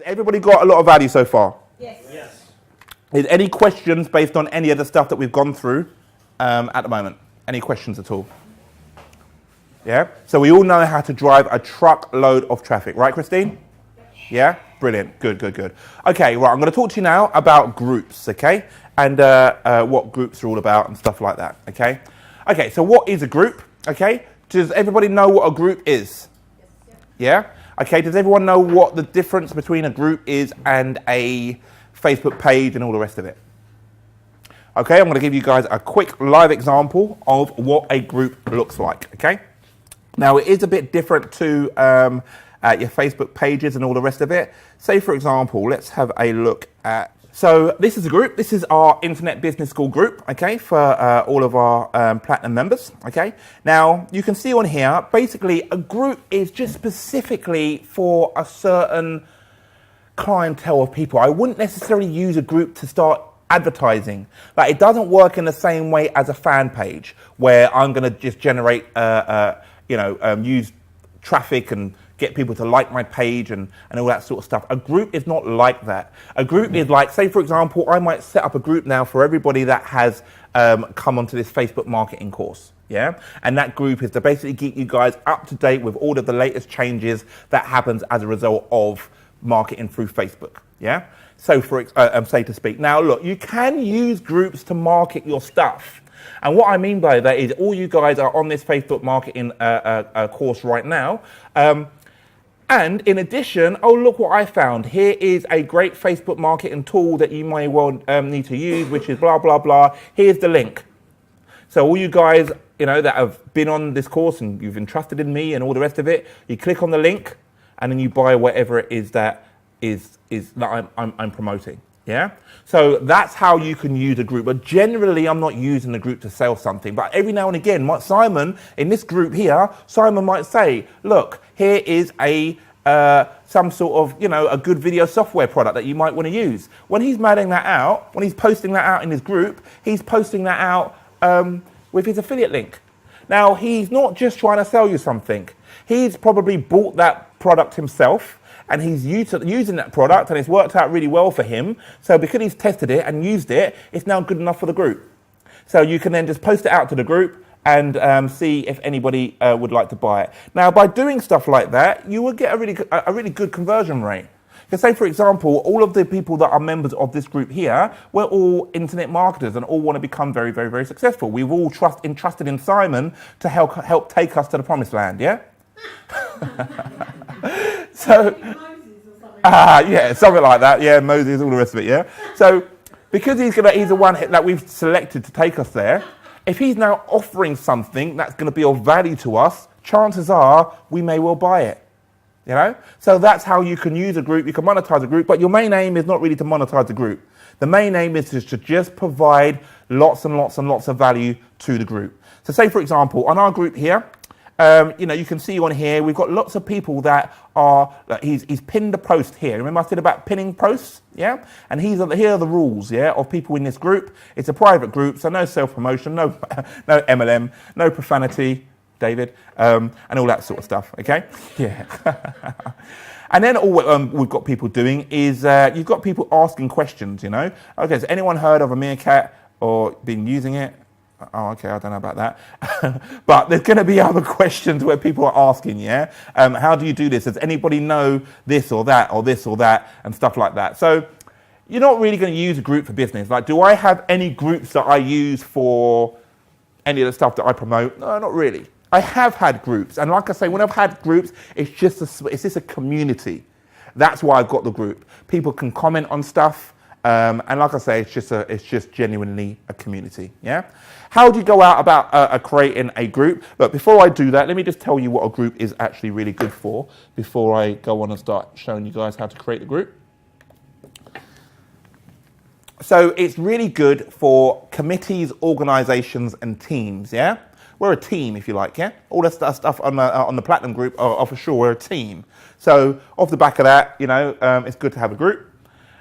Everybody got a lot of value so far? Yes. Yes. Is any questions based on any of the stuff that we've gone through at the moment? Any questions at all? Yeah? So we all know how to drive a truckload of traffic, right, Christine? Yeah? Brilliant. Good, good, good. Okay, right, I'm going to talk to you now about groups, okay? And what groups are all about and stuff like that, okay? Okay, so what is a group, okay? Does everybody know what a group is? Yeah? Okay, does everyone know what the difference between a group is and a Facebook page and all the rest of it? Okay, I'm going to give you guys a quick live example of what a group looks like, okay? Now, it is a bit different to your Facebook pages and all the rest of it. Say, for example, let's have a look at... So this is a group. This is our Internet Business School group, okay, for all of our Platinum members, okay? Now, you can see on here, basically, a group is just specifically for a certain clientele of people. I wouldn't necessarily use a group to start advertising. Like, it doesn't work in the same way as a fan page, where I'm going to just generate, use traffic and get people to like my page and all that sort of stuff. A group is not like that. A group is like, say, for example, I might set up a group now for everybody that has come onto this Facebook marketing course. Yeah. And that group is to basically keep you guys up to date with all of the latest changes that happens as a result of marketing through Facebook. Yeah. So for say to speak. Now, look, you can use groups to market your stuff. And what I mean by that is all you guys are on this Facebook marketing course right now. And in addition, oh, look what I found. Here is a great Facebook marketing tool that you may well need to use, which is blah, blah, blah. Here's the link. So all you guys, that have been on this course and you've entrusted in me and all the rest of it, you click on the link and then you buy whatever it is that that I'm promoting. Yeah. So that's how you can use a group. But generally, I'm not using the group to sell something. But every now and again, Simon, in this group here, Simon might say, look, here is some sort of, a good video software product that you might want to use. When he's mailing that out, when he's posting that out in his group, he's posting that out with his affiliate link. Now, he's not just trying to sell you something. He's probably bought that product himself. And he's using that product and it's worked out really well for him. So because he's tested it and used it, it's now good enough for the group. So you can then just post it out to the group and see if anybody would like to buy it. Now, by doing stuff like that, you will get a really good conversion rate. Because say, for example, all of the people that are members of this group here, we're all internet marketers and all want to become very, very, very successful. We've all entrusted in Simon to help take us to the promised land, yeah? So, yeah, something like that. Yeah, Moses, all the rest of it. Yeah. So, because he's the one that we've selected to take us there. If he's now offering something that's going to be of value to us, chances are we may well buy it. So that's how you can use a group. You can monetize a group, but your main aim is not really to monetize the group. The main aim is to just provide lots and lots and lots of value to the group. So, say for example, on our group here. You can see on here, we've got lots of people that are, he's pinned a post here. Remember I said about pinning posts? Yeah? And here are the rules, yeah, of people in this group. It's a private group, so no self-promotion, no MLM, no profanity, David, and all that sort of stuff, okay? Yeah. And then all we've got people doing is, you've got people asking questions, Okay, has anyone heard of a meerkat or been using it? Oh, okay, I don't know about that. But there's going to be other questions where people are asking, yeah? How do you do this? Does anybody know this or that or this or that and stuff like that? So you're not really going to use a group for business. Like, do I have any groups that I use for any of the stuff that I promote? No, not really. I have had groups. And like I say, when I've had groups, it's just a community. That's why I've got the group. People can comment on stuff. And like I say, it's just genuinely a community, yeah? How do you go out about creating a group? Look, before I do that, let me just tell you what a group is actually really good for before I go on and start showing you guys how to create a group. So it's really good for committees, organizations, and teams, yeah? We're a team, if you like, yeah? All that stuff on the Platinum group are for sure, we're a team. So off the back of that, it's good to have a group.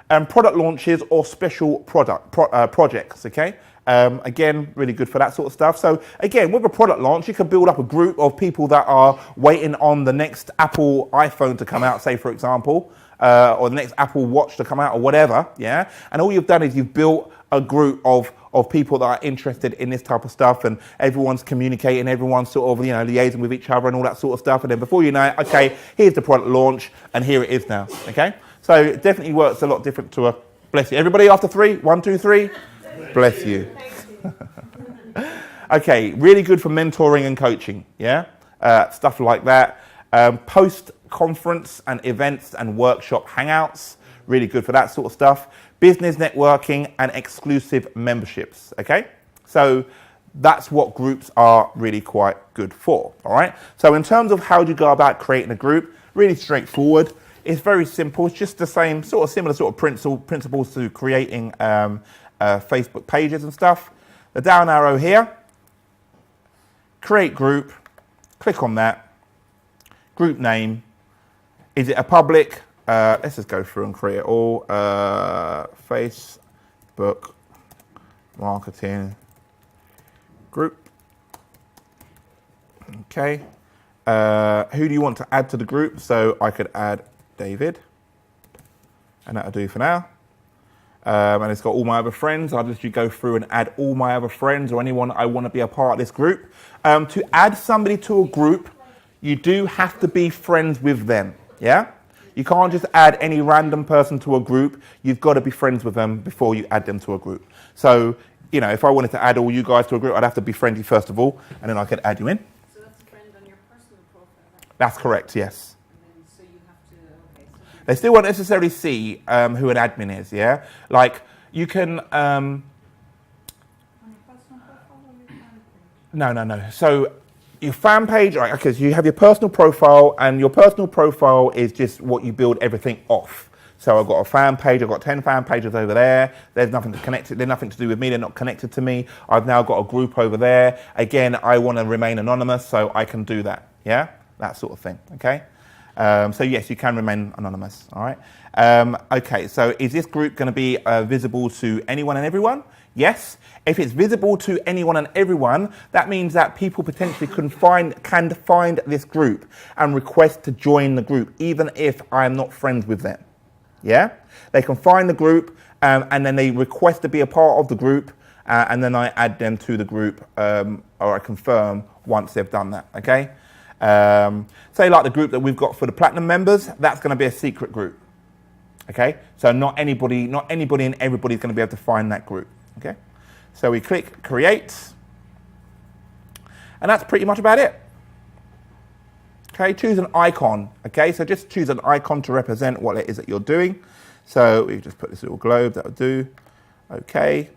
Product launches or special projects, okay? Again, really good for that sort of stuff. So again, with a product launch, you can build up a group of people that are waiting on the next Apple iPhone to come out, say, for example. or the next Apple Watch to come out or whatever, yeah? And all you've done is you've built a group of people that are interested in this type of stuff, and everyone's communicating, everyone's sort of, liaising with each other and all that sort of stuff. And then before you know it, okay, here's the product launch and here it is now, okay? So it definitely works a lot different to a, bless you. Everybody after 3? 1, 2, 3? Bless you. Okay, really good for mentoring and coaching, yeah? Stuff like that. Post-conference and events and workshop hangouts, really good for that sort of stuff. Business networking and exclusive memberships, okay? So that's what groups are really quite good for, all right? So in terms of how do you go about creating a group, really straightforward. It's very simple. It's just the same, similar sort of principles to creating Facebook pages and stuff. The down arrow here, create group, click on that, group name. Is it a public? Let's just go through and create it all. Facebook marketing group. Okay. Who do you want to add to the group? So I could add David, and that'll do for now. And it's got all my other friends. I'll just go through and add all my other friends or anyone I want to be a part of this group. To add somebody to a group, you do have to be friends with them, yeah? You can't just add any random person to a group. You've got to be friends with them before you add them to a group. So, if I wanted to add all you guys to a group, I'd have to be friendly first of all, and then I could add you in. So that's a friend on your personal profile, right? That's correct, yes. And then, so you have to, okay. So They still won't necessarily see who an admin is, yeah? Like, you can... on your personal profile or your fan page? No. So your fan page, right, okay, so you have your personal profile, and your personal profile is just what you build everything off. So I've got a fan page, I've got 10 fan pages over there. There's nothing to connect it, they're nothing to do with me, they're not connected to me. I've now got a group over there. Again, I want to remain anonymous, so I can do that, yeah? That sort of thing, okay? So yes, you can remain anonymous, all right? Okay, so is this group going to be visible to anyone and everyone? Yes. If it's visible to anyone and everyone, that means that people potentially can find this group and request to join the group, even if I'm not friends with them. Yeah? They can find the group and then they request to be a part of the group, and then I add them to the group, or I confirm once they've done that, okay? Say like the group that we've got for the platinum members, that's going to be a secret group. Okay, so not anybody and everybody's going to be able to find that group. Okay, so we click create, and that's pretty much about it. Okay, choose an icon. Okay, so just choose an icon to represent what it is that you're doing. So we just put this little globe, that'll do. Okay,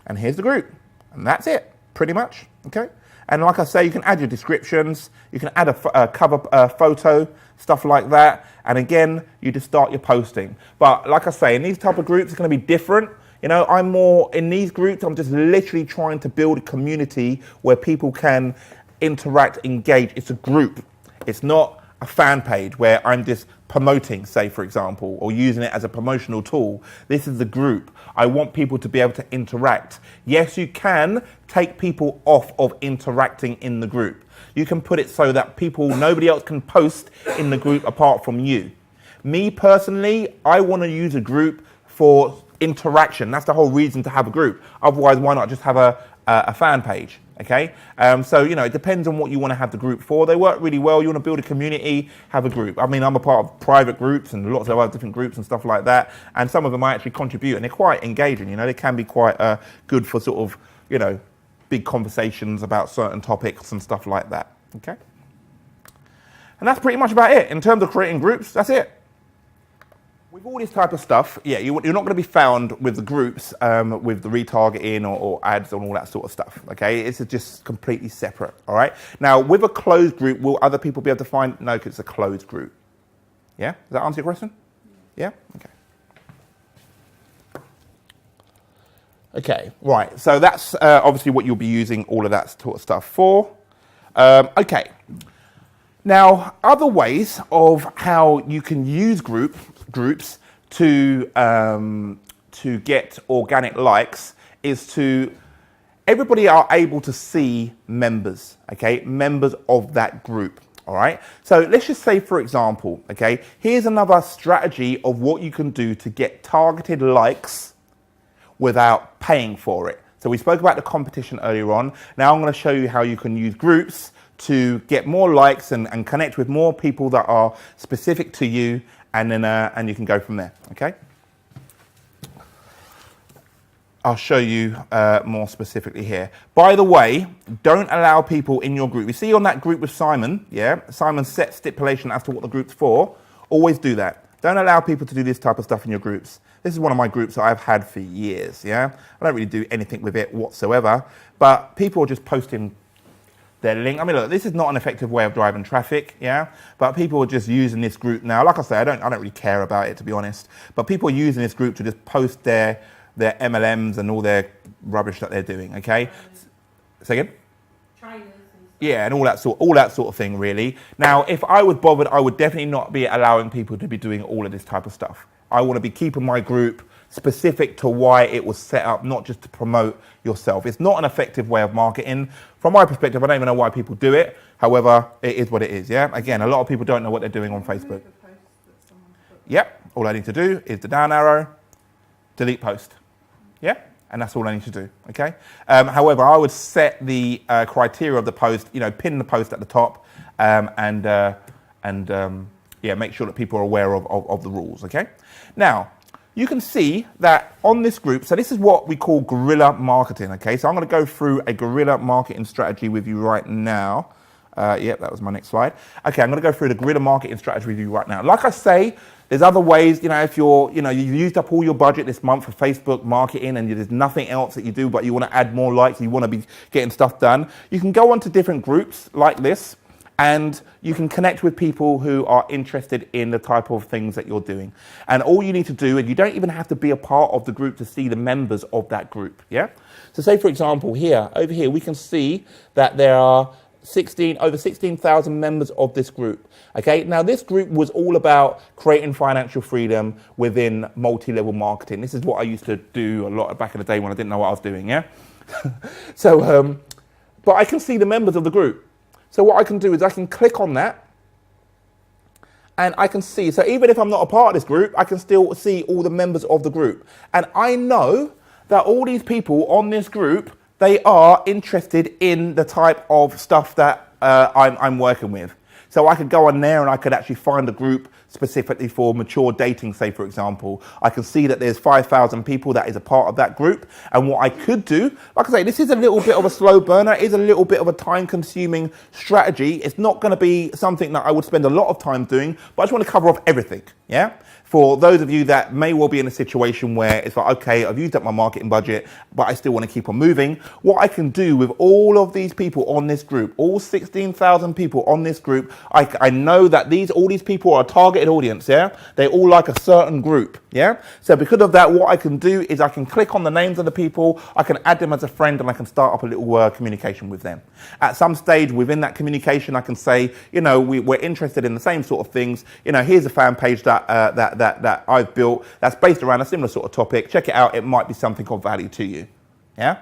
and here's the group, and that's it, pretty much. Okay, and like I say, you can add your descriptions, you can add a cover photo, stuff like that. And again, you just start your posting. But like I say, in these type of groups, it's going to be different. I'm more in these groups, I'm just literally trying to build a community where people can interact, engage. It's a group. It's not a fan page where I'm just promoting, say, for example, or using it as a promotional tool. This is a group. I want people to be able to interact. Yes, you can take people off of interacting in the group. You can put it so that nobody else can post in the group apart from you. Me personally, I want to use a group for interaction. That's the whole reason to have a group. Otherwise, why not just have a fan page? Okay, so it depends on what you want to have the group for. They work really well. You want to build a community, have a group. I mean, I'm a part of private groups and lots of other different groups and stuff like that. And some of them I actually contribute, and they're quite engaging. They can be quite good for sort of big conversations about certain topics and stuff like that. Okay, and that's pretty much about it in terms of creating groups. That's it. With all this type of stuff, yeah, you're not going to be found with the groups, with the retargeting or ads and all that sort of stuff, okay? It's just completely separate, all right? Now, with a closed group, will other people be able to find? No, because it's a closed group. Yeah? Does that answer your question? Yeah? Okay. Okay, right. So that's obviously what you'll be using all of that sort of stuff for. Okay. Now, other ways of how you can use groups to get organic likes is to everybody are able to see members, okay, members of that group. All right. So let's just say, for example, okay, here's another strategy of what you can do to get targeted likes without paying for it. So we spoke about the competition earlier on. Now I'm going to show you how you can use groups to get more likes and connect with more people that are specific to you, and then and you can go from there. Okay. I'll show you more specifically here. By the way, don't allow people in your group. You see on that group with Simon, yeah? Simon set stipulation as to what the group's for. Always do that. Don't allow people to do this type of stuff in your groups. This is one of my groups that I've had for years, yeah? I don't really do anything with it whatsoever, but people are just posting their link. I mean, look, this is not an effective way of driving traffic, yeah? But people are just using this group now. Like I say, I don't really care about it, to be honest. But people are using this group to just post their MLMs and all their rubbish that they're doing, okay? Say again? Yeah, and all that sort of thing, really. Now, if I was bothered, I would definitely not be allowing people to be doing all of this type of stuff. I want to be keeping my group specific to why it was set up, not just to promote yourself. It's not an effective way of marketing. From my perspective, I don't even know why people do it. However, it is what it is, yeah? Again, a lot of people don't know what they're doing on Facebook. Yep, all I need to do is the down arrow, delete post. Yeah, and that's all I need to do, okay? However, I would set the criteria of the post, pin the post at the top, yeah, make sure that people are aware of the rules, okay? Now, you can see that on this group, so this is what we call guerrilla marketing, okay? So I'm going to go through a guerrilla marketing strategy with you right now. Yep, that was my next slide. Okay, I'm going to go through the guerrilla marketing strategy with you right now. Like I say, there's other ways, if you've used up all your budget this month for Facebook marketing and there's nothing else that you do, but you want to add more likes, you want to be getting stuff done, you can go onto different groups like this and you can connect with people who are interested in the type of things that you're doing. And all you need to do, and you don't even have to be a part of the group to see the members of that group, yeah? So say, for example, over here, we can see that there are over 16,000 members of this group. Okay, now this group was all about creating financial freedom within multi-level marketing. This is what I used to do a lot back in the day when I didn't know what I was doing, yeah? So, but I can see the members of the group. So what I can do is I can click on that and I can see, so even if I'm not a part of this group, I can still see all the members of the group. And I know that all these people on this group, they are interested in the type of stuff that I'm working with. So I could go on there and I could actually find a group specifically for mature dating, say, for example. I can see that there's 5,000 people that is a part of that group. And what I could do, like I say, this is a little bit of a slow burner. It is a little bit of a time-consuming strategy. It's not going to be something that I would spend a lot of time doing, but I just want to cover off everything, yeah? For those of you that may well be in a situation where it's like, okay, I've used up my marketing budget, but I still want to keep on moving. What I can do with all of these people on this group, all 16,000 people on this group, I know that all these people are a targeted audience, yeah? They all like a certain group, yeah? So because of that, what I can do is I can click on the names of the people, I can add them as a friend, and I can start up a little communication with them. At some stage within that communication, I can say, we're interested in the same sort of things. Here's a fan page that I've built that's based around a similar sort of topic. Check it out. It might be something of value to you. Yeah?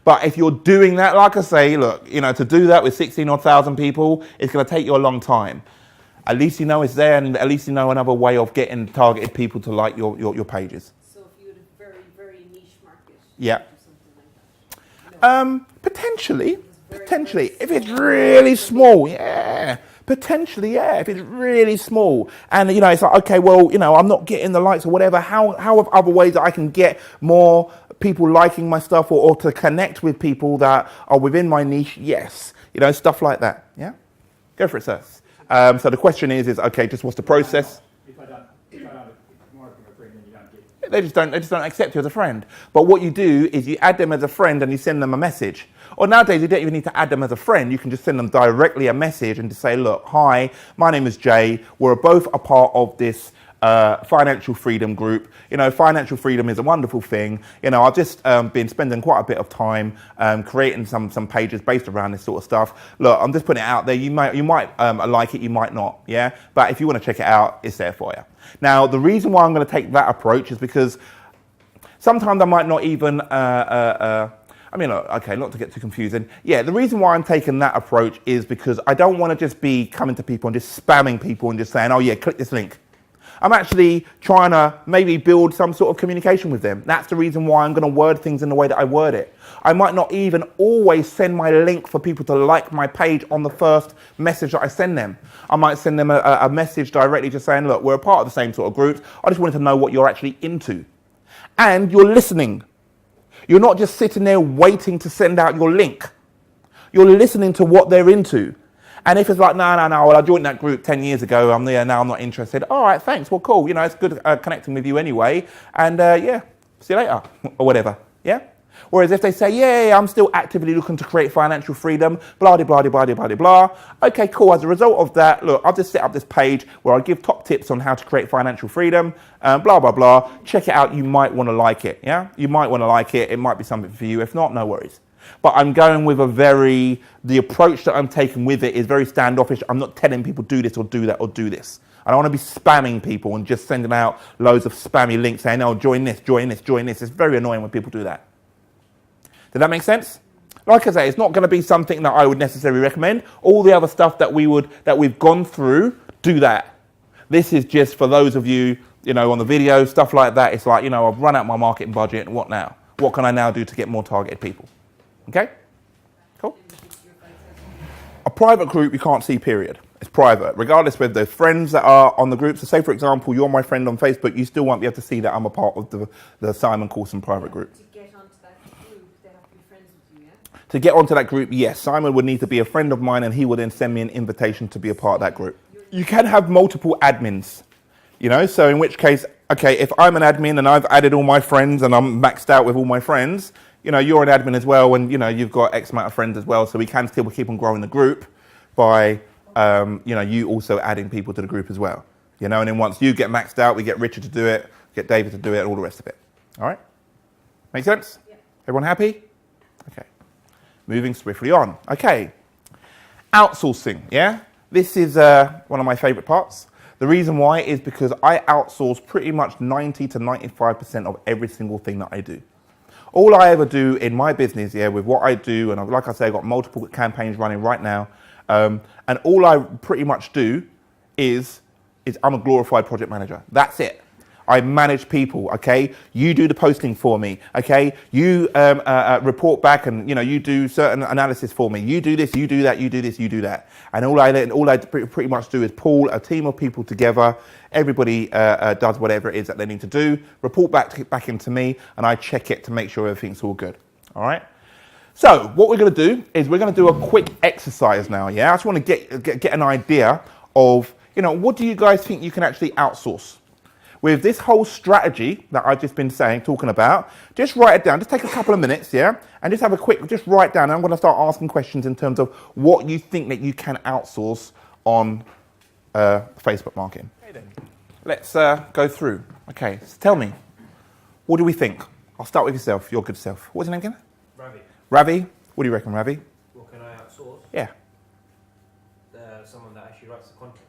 But if you're doing that, like I say, look, to do that with 16,000 people, it's going to take you a long time. At least you know it's there, and at least you know another way of getting targeted people to like your pages. So if you had a very, very niche market, yeah. do something like that? No. Potentially. If it's really small, yeah. Potentially, yeah, if it's really small. And, it's like, okay, well, I'm not getting the likes or whatever. How are other ways that I can get more people liking my stuff or to connect with people that are within my niche? Yes. Stuff like that. Yeah? Go for it, sir. So the question is okay, just what's the process? If I don't mark them a friend, then you don't get it. They just don't accept you as a friend. But what you do is you add them as a friend and you send them a message. Or nowadays, you don't even need to add them as a friend. You can just send them directly a message and just say, look, hi, my name is Jay. We're both a part of this financial freedom group. Financial freedom is a wonderful thing. I've just been spending quite a bit of time creating some pages based around this sort of stuff. Look, I'm just putting it out there. You might like it, you might not, yeah? But if you want to check it out, it's there for you. Now, the reason why I'm going to take that approach is because sometimes I might not even I mean, look, okay, not to get too confusing. Yeah, the reason why I'm taking that approach is because I don't want to just be coming to people and just spamming people and just saying, oh yeah, click this link. I'm actually trying to maybe build some sort of communication with them. That's the reason why I'm going to word things in the way that I word it. I might not even always send my link for people to like my page on the first message that I send them. I might send them a message directly just saying, look, we're a part of the same sort of groups. I just wanted to know what you're actually into. And you're listening. You're not just sitting there waiting to send out your link. You're listening to what they're into. And if it's like, no, well, I joined that group 10 years ago, I'm there now, I'm not interested. All right, thanks, well, cool. You know, it's good connecting with you anyway. And yeah, see you later, or whatever, yeah? Whereas if they say, yeah, I'm still actively looking to create financial freedom, blah, blah, blah, blah, blah, blah. Okay, cool, as a result of that, look, I've just set up this page where I give top tips on how to create financial freedom, blah, blah, blah. Check it out, you might want to like it, yeah? You might want to like it, it might be something for you. If not, no worries. But I'm going with the approach that I'm taking with it is very standoffish. I'm not telling people do this or do that or do this. I don't want to be spamming people and just sending out loads of spammy links saying, oh, join this, join this, join this. It's very annoying when people do that. Did that make sense? Like I say, it's not going to be something that I would necessarily recommend. All the other stuff that we've gone through, do that. This is just for those of you, you know, on the video, stuff like that. It's like, you know, I've run out my marketing budget. What now? What can I now do to get more targeted people? Okay? Cool. A private group you can't see, period. It's private, regardless whether there's friends that are on the group. So say, for example, you're my friend on Facebook, you still won't be able to see that I'm a part of the Simon Coulson private group. To get onto that group, they have to be friends with you, yeah? To get onto that group, yes, Simon would need to be a friend of mine and he would then send me an invitation to be a part of that group. You can have multiple admins, you know, so in which case, okay, if I'm an admin and I've added all my friends and I'm maxed out with all my friends, you know, you're an admin as well, and you know you've got X amount of friends as well, so we can still keep on growing the group by, you know, you also adding people to the group as well, you know. And then once you get maxed out, we get Richard to do it, get David to do it, and all the rest of it. All right, make sense? Yeah. Everyone happy? Okay. Moving swiftly on. Okay, outsourcing. Yeah, this is one of my favourite parts. The reason why is because I outsource pretty much 90 to 95% of every single thing that I do. All I ever do in my business, yeah, with what I do, and like I say, I've got multiple campaigns running right now, and all I pretty much do is I'm a glorified project manager. That's it. I manage people, okay? You do the posting for me, okay? You report back and, you know, you do certain analysis for me. You do this, you do that, you do this, you do that. And all I pretty much do is pull a team of people together. Everybody does whatever it is that they need to do, report back into me, and I check it to make sure everything's all good, all right? So what we're going to do is we're going to do a quick exercise now, yeah? I just want to get an idea of, you know, what do you guys think you can actually outsource? With this whole strategy that I've just been talking about, just write it down. Just take a couple of minutes, yeah? And just have a quick, just write down. And I'm going to start asking questions in terms of what you think that you can outsource on Facebook marketing. Okay then. Let's go through. Okay, so tell me, what do we think? I'll start with yourself, your good self. What's your name again? Ravi, Ravi? What do you reckon, Ravi? What can I outsource? Yeah. Someone that actually writes the content.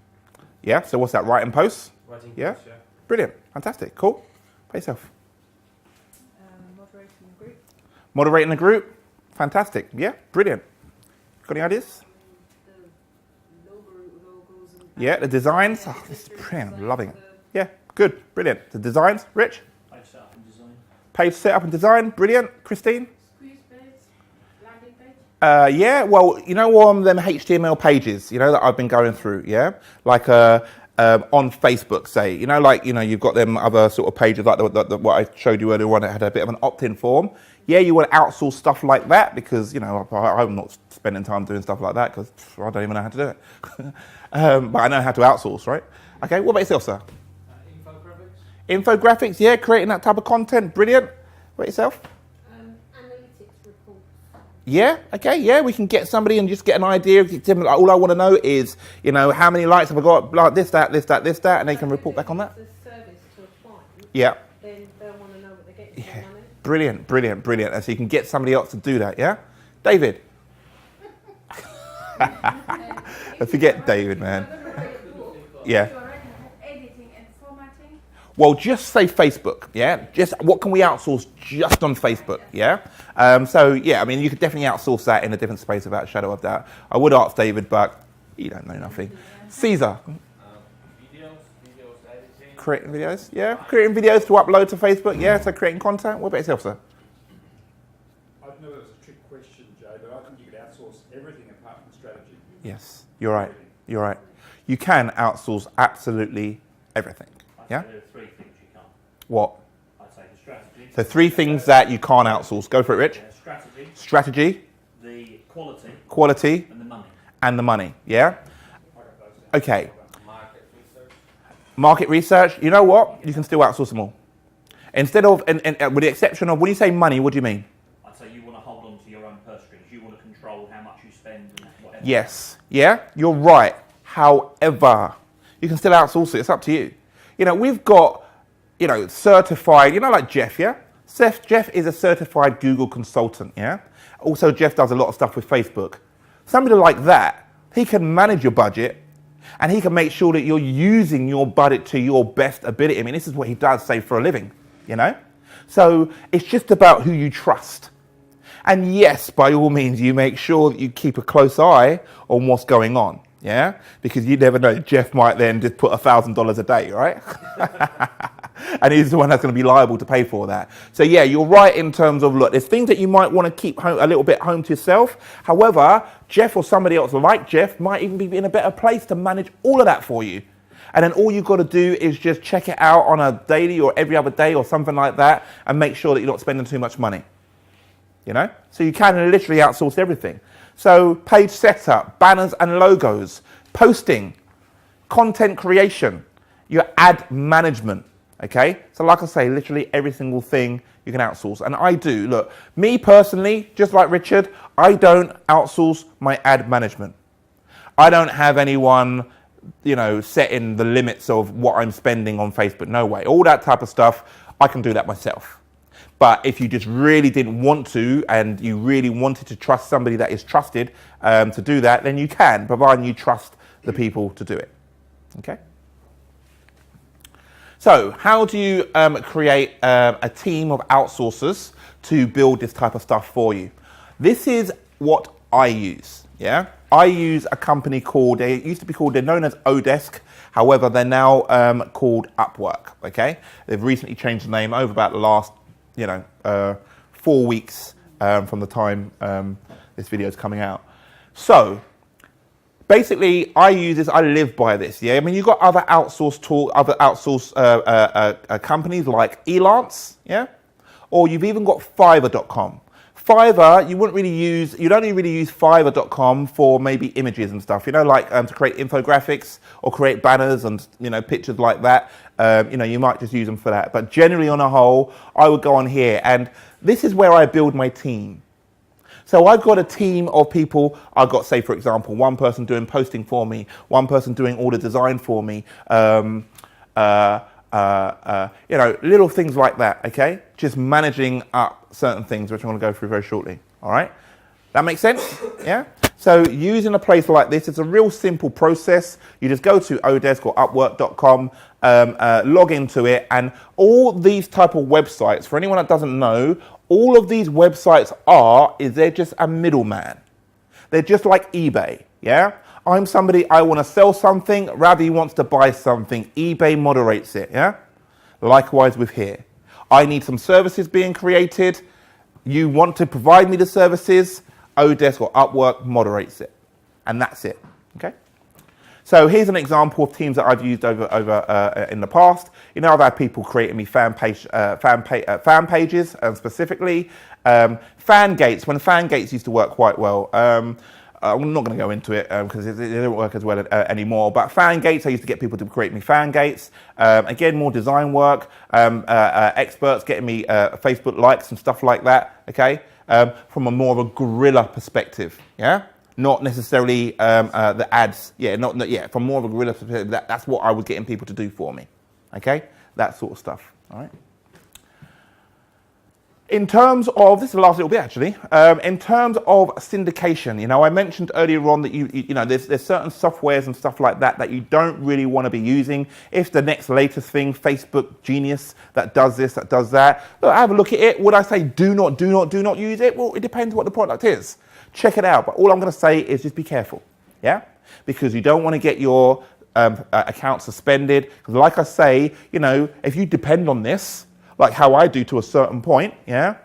Yeah, so what's that, writing posts? Writing Yeah. posts, yeah. Brilliant, fantastic, cool. By yourself. Moderating the group. Moderating a group? Fantastic, yeah, brilliant. Got any ideas? The logos and Yeah, the designs. Oh, this is brilliant, I'm loving it. Yeah, good, brilliant. The designs, Rich? page setup and design. Page setup and design, brilliant. Christine? squeeze page, landing page. Yeah, well, you know, on them HTML pages, you know, that I've been going through, yeah? Like on Facebook, say, you know, like, you know, you've got them other sort of pages like what I showed you earlier on that had a bit of an opt-in form. Yeah, you want to outsource stuff like that because, you know, I'm not spending time doing stuff like that because I don't even know how to do it. But I know how to outsource, right? Okay, what about yourself, sir? Infographics. Infographics, yeah, creating that type of content, brilliant. What about yourself? Analytics reports. Yeah, okay, yeah, we can get somebody and just get an idea. All I want to know is, you know, how many likes have I got, like this, that, and they can report back on that. The service to a client, Yeah. then they'll want to know what they're getting for Yeah. their money. Brilliant, brilliant, brilliant. And so you can get somebody else to do that, yeah? David. Forget David, man. Yeah. Editing and formatting. Well, just say Facebook, yeah? Just what can we outsource just on Facebook, yeah? So, yeah, I mean, you could definitely outsource that in a different space without a shadow of doubt. I would ask David, but you don't know nothing. Caesar. Videos, editing. Creating videos, yeah? Creating videos to upload to Facebook, yeah? So creating content. What about yourself, sir? I know it was a trick question, Jay, but I think you could outsource everything apart from strategy. Yes, you're right. You're right. You can outsource absolutely everything, yeah? There are 3 things you can't. What? I'd say the strategy. So 3 things that you can't outsource. Go for it, Rich. Strategy, Strategy, the quality, quality, and the money. and the money, yeah? I got those down. Okay. Market research. Market research, you know what? You can still outsource them all. Instead of, and with the exception of, when you say money, what do you mean? I'd say you want to hold on to your own purse strings. You want to control how much you spend and whatever. Yes. Yeah, you're right. However, you can still outsource it. It's up to you. You know, we've got, you know, certified, you know, like Jeff, yeah? Jeff is a certified Google consultant, yeah? Also, Jeff does a lot of stuff with Facebook. Somebody like that, he can manage your budget and he can make sure that you're using your budget to your best ability. I mean, this is what he does, say, for a living, you know? So it's just about who you trust. And yes, by all means, you make sure that you keep a close eye on what's going on, yeah? Because you never know, Jeff might then just put $1,000 a day, right? And he's the one that's going to be liable to pay for that. So yeah, you're right in terms of, look, there's things that you might want to keep home, a little bit home to yourself. However, Jeff or somebody else like Jeff might even be in a better place to manage all of that for you. And then all you've got to do is just check it out on a daily or every other day or something like that and make sure that you're not spending too much money. You know? So you can literally outsource everything. So page setup, banners and logos, posting, content creation, your ad management. Okay? So like I say, literally every single thing you can outsource. And I do. Look, me personally, just like Richard, I don't outsource my ad management. I don't have anyone, you know, setting the limits of what I'm spending on Facebook. No way. All that type of stuff, I can do that myself. But if you just really didn't want to and you really wanted to trust somebody that is trusted to do that, then you can, providing you trust the people to do it. Okay? So how do you create a team of outsourcers to build this type of stuff for you? This is what I use, yeah? I use a company called, they used to be called, they're known as Odesk. However, they're now called Upwork, okay? They've recently changed the name over about the last, 4 weeks from the time this video is coming out. So basically, I use this, I live by this, yeah? I mean, you've got other outsource companies like Elance, yeah? Or you've even got Fiverr.com. Fiverr, you'd only really use Fiverr.com for maybe images and stuff, like to create infographics or create banners and, pictures like that. You might just use them for that. But generally on a whole, I would go on here. And this is where I build my team. So I've got a team of people. I've got, say, for example, one person doing posting for me, one person doing all the design for me, little things like that, okay? Just managing up certain things, which I'm going to go through very shortly, all right? That makes sense? Yeah? So using a place like this, it's a real simple process. You just go to Odesk or Upwork.com, log into it, and all these type of websites, for anyone that doesn't know, all of these websites they're just a middleman. They're just like eBay, yeah? I'm somebody, I want to sell something, Ravi wants to buy something, eBay moderates it, yeah? Likewise with here. I need some services being created, you want to provide me the services, Odesk or Upwork moderates it, and that's it, okay? So here's an example of teams that I've used over in the past. I've had people creating me fan pages, specifically. Fangates, when Fangates used to work quite well. I'm not going to go into it because it didn't work as well anymore. But Fangates, I used to get people to create me Fangates. Again, more design work. Experts getting me Facebook likes and stuff like that. Okay, from a more of a guerrilla perspective. Yeah, not necessarily the ads. Yeah, from more of a guerrilla perspective. That's what I was getting people to do for me. Okay, that sort of stuff. All right. In terms of, this is the last little bit actually, in terms of syndication, you know, I mentioned earlier on that you know, there's certain softwares and stuff like that that you don't really want to be using. If the next latest thing, Facebook Genius, that does this, that does that, look, have a look at it. Would I say do not use it? Well, it depends what the product is. Check it out. But all I'm going to say is just be careful, yeah? Because you don't want to get your account suspended. Because like I say, you know, if you depend on this, like how I do to a certain point, yeah?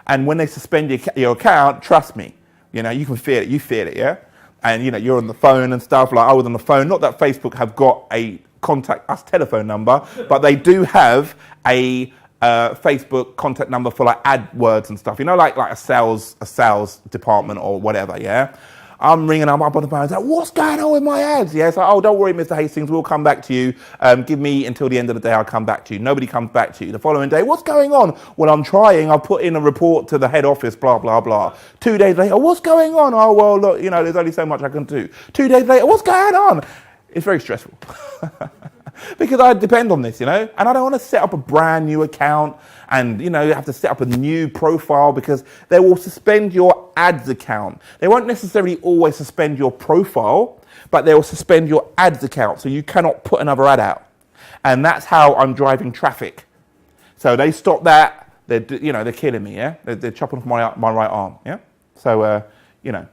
And when they suspend your account, trust me, you know, you can feel it, you feel it, yeah? And, you know, you're on the phone and stuff, like I was on the phone. Not that Facebook have got a contact us telephone number, but they do have a Facebook contact number for like AdWords and stuff, you know, like a sales department or whatever, yeah? I'm ringing them up on the phone, like, what's going on with my ads? Yeah, it's like, oh, don't worry, Mr. Hastings, we'll come back to you. Give me until the end of the day, I'll come back to you. Nobody comes back to you. The following day, what's going on? Well, I'm trying, I'll put in a report to the head office, blah, blah, blah. 2 days later, what's going on? Oh, well, look, you know, there's only so much I can do. 2 days later, what's going on? It's very stressful. Because I depend on this, you know, and I don't want to set up a brand new account and, you know, you have to set up a new profile because they will suspend your ads account. They won't necessarily always suspend your profile, but they will suspend your ads account. So you cannot put another ad out. And that's how I'm driving traffic. So they stop that. They're, you know, they're killing me, yeah? They're chopping off my right arm, yeah? So, you know.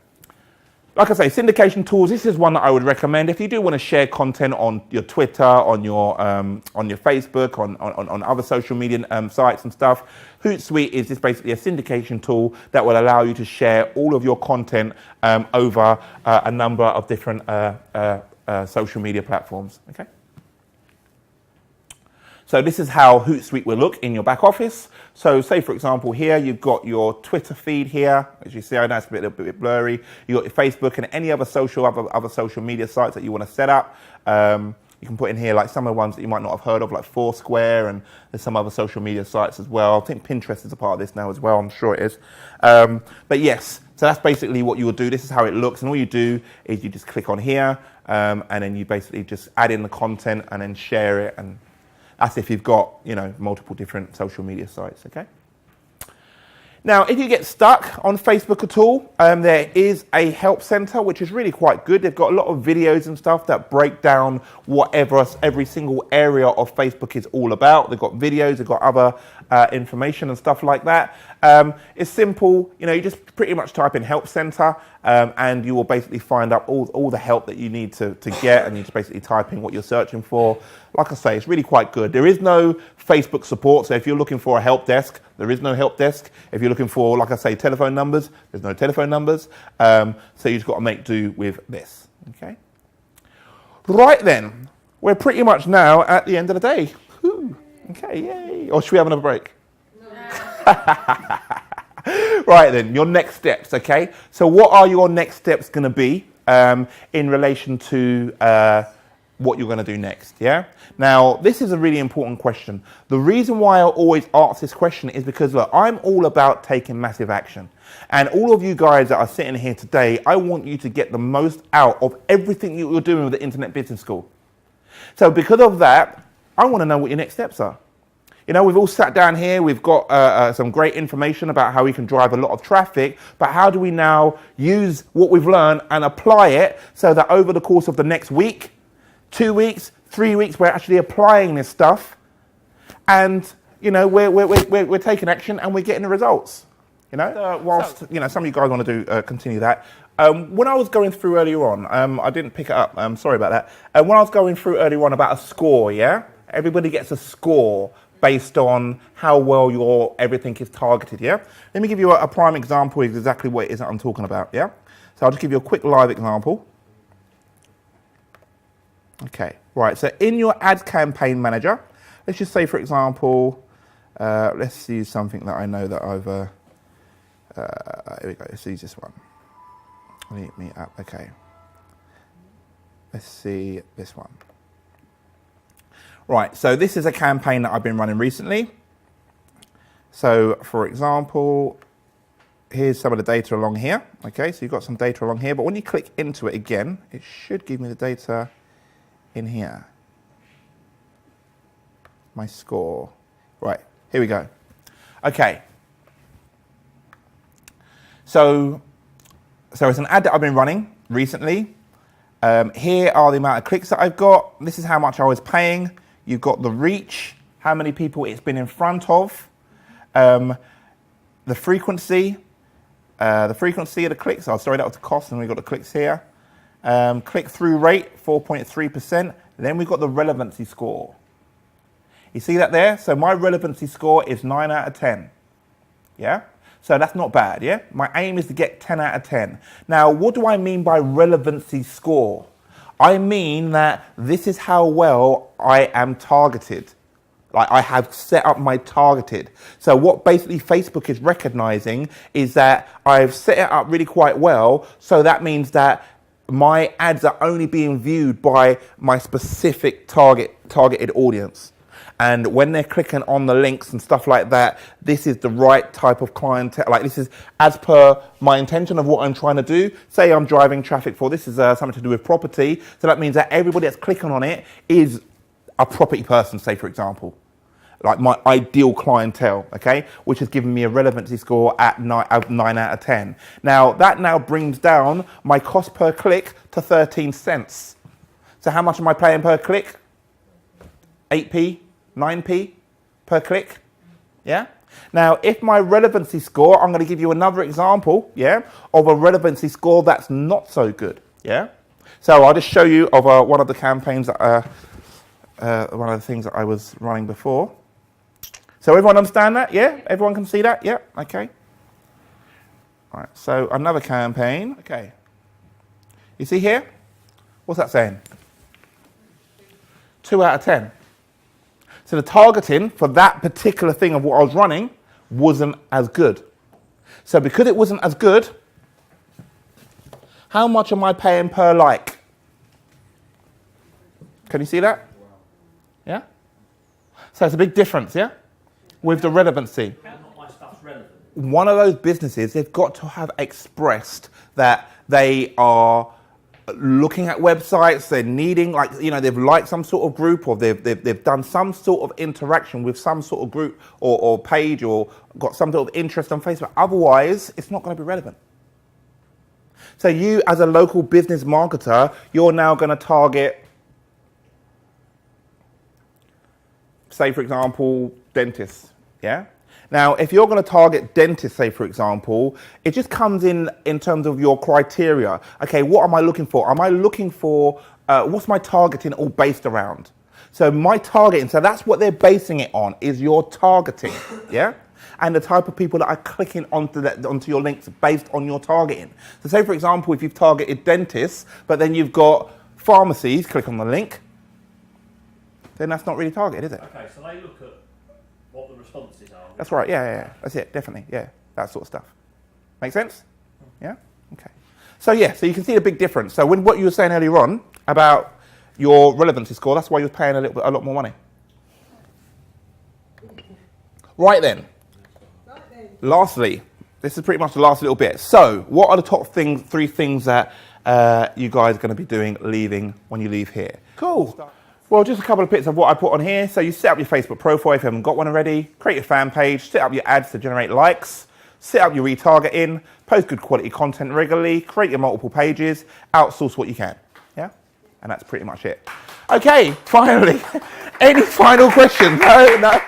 Like I say, syndication tools, this is one that I would recommend. If you do want to share content on your Twitter, on your Facebook, on other social media sites and stuff, Hootsuite is just basically a syndication tool that will allow you to share all of your content over a number of different social media platforms, okay? So this is how Hootsuite will look in your back office. So say, for example, here you've got your Twitter feed here. As you see, I know it's a little bit blurry. You've got your Facebook and any other social media sites that you want to set up. You can put in here like some of the ones that you might not have heard of, like Foursquare, and there's some other social media sites as well. I think Pinterest is a part of this now as well. I'm sure it is. But yes, so that's basically what you will do. This is how it looks. And all you do is you just click on here, and then you basically just add in the content and then share it. And that's if you've got, you know, multiple different social media sites, okay? Now, if you get stuck on Facebook at all, there is a help center, which is really quite good. They've got a lot of videos and stuff that break down whatever every single area of Facebook is all about. They've got videos, they've got other information and stuff like that. It's simple, you know, you just pretty much type in help center, and you will basically find out all the help that you need to get, and you just basically type in what you're searching for. Like I say, it's really quite good. There is no Facebook support, so if you're looking for a help desk, there is no help desk. If you're looking for, like I say, telephone numbers, there's no telephone numbers. So you just got to make do with this, okay? Right then, we're pretty much now at the end of the day. Whew. Okay, yay. Or should we have another break? Right then, your next steps, okay? So what are your next steps going to be in relation to what you're going to do next, yeah? Now, this is a really important question. The reason why I always ask this question is because, look, I'm all about taking massive action. And all of you guys that are sitting here today, I want you to get the most out of everything you're doing with the Internet Business School. So because of that, I want to know what your next steps are. You know, we've all sat down here, we've got some great information about how we can drive a lot of traffic, but how do we now use what we've learned and apply it so that over the course of the next week, 2 weeks, 3 weeks, we're actually applying this stuff, and you know we're taking action and we're getting the results. You know, whilst you know some of you guys want to do continue that. When I was going through earlier on, I didn't pick it up. Sorry about that. When I was going through earlier on about a score, yeah, everybody gets a score based on how well your everything is targeted. Yeah. Let me give you a prime example of exactly what it is that I'm talking about. Yeah. So I'll just give you a quick live example. Okay, right, so in your ad campaign manager, let's just say, for example, let's use something that I know that I've, here we go, let's use this one. Me up, okay. Let's see this one. Right, so this is a campaign that I've been running recently. So, for example, here's some of the data along here. Okay, so you've got some data along here, but when you click into it again, it should give me the data in here. My score. Right, here we go. Okay, So it's an ad that I've been running recently. Here are the amount of clicks that I've got. This is how much I was paying. You've got the reach, how many people it's been in front of, the frequency of the clicks. Oh, sorry, that was the cost, and we've got the clicks here. Click-through rate, 4.3%. Then we've got the relevancy score. You see that there? So my relevancy score is 9 out of 10. Yeah? So that's not bad, yeah? My aim is to get 10 out of 10. Now, what do I mean by relevancy score? I mean that this is how well I am targeted. Like, I have set up my targeted. So what basically Facebook is recognizing is that I've set it up really quite well. So that means that my ads are only being viewed by my specific targeted audience. And when they're clicking on the links and stuff like that, this is the right type of clientele. Like, this is as per my intention of what I'm trying to do. Say I'm driving traffic for, this is something to do with property. So that means that everybody that's clicking on it is a property person, say, for example. Like my ideal clientele, okay? Which has given me a relevancy score at 9 out of 10. Now, that now brings down my cost per click to 13 cents. So how much am I paying per click? 8p? 9p per click, yeah? Now, if my relevancy score, I'm going to give you another example, yeah, of a relevancy score that's not so good, yeah? So I'll just show you of one of the campaigns that, one of the things that I was running before. So everyone understand that, yeah? Everyone can see that, yeah? Okay. All right, so another campaign, okay. You see here? What's that saying? 2 out of 10. So the targeting for that particular thing of what I was running wasn't as good. So because it wasn't as good, how much am I paying per like? Can you see that? Yeah? So it's a big difference, yeah? With the relevancy. How not my stuff's relevant? One of those businesses, they've got to have expressed that they are looking at websites, they're needing, like, you know, they've liked some sort of group, or they've done some sort of interaction with some sort of group or page, or got some sort of interest on Facebook. Otherwise, it's not going to be relevant. So you, as a local business marketer, you're now going to target, say, for example, dentists, yeah? Now, if you're going to target dentists, say, for example, it just comes in terms of your criteria. Okay, what am I looking for? Am I looking for, what's my targeting all based around? So my targeting, so that's what they're basing it on, is your targeting, yeah? And the type of people that are clicking onto your links based on your targeting. So say, for example, if you've targeted dentists, but then you've got pharmacies, click on the link, then that's not really targeted, is it? Okay, so they look at what the responses are. That's right, yeah. That's it, definitely, yeah. That sort of stuff. Make sense? Yeah? Okay. So yeah, so you can see the big difference. So when what you were saying earlier on about your relevancy score, that's why you're paying a lot more money. Right then. Lastly, this is pretty much the last little bit. So what are the top three things that you guys are going to be doing when you leave here? Cool. Well, just a couple of bits of what I put on here. So you set up your Facebook profile if you haven't got one already, create your fan page, set up your ads to generate likes, set up your retargeting, post good quality content regularly, create your multiple pages, outsource what you can. Yeah? And that's pretty much it. Okay, finally. Any final questions? No?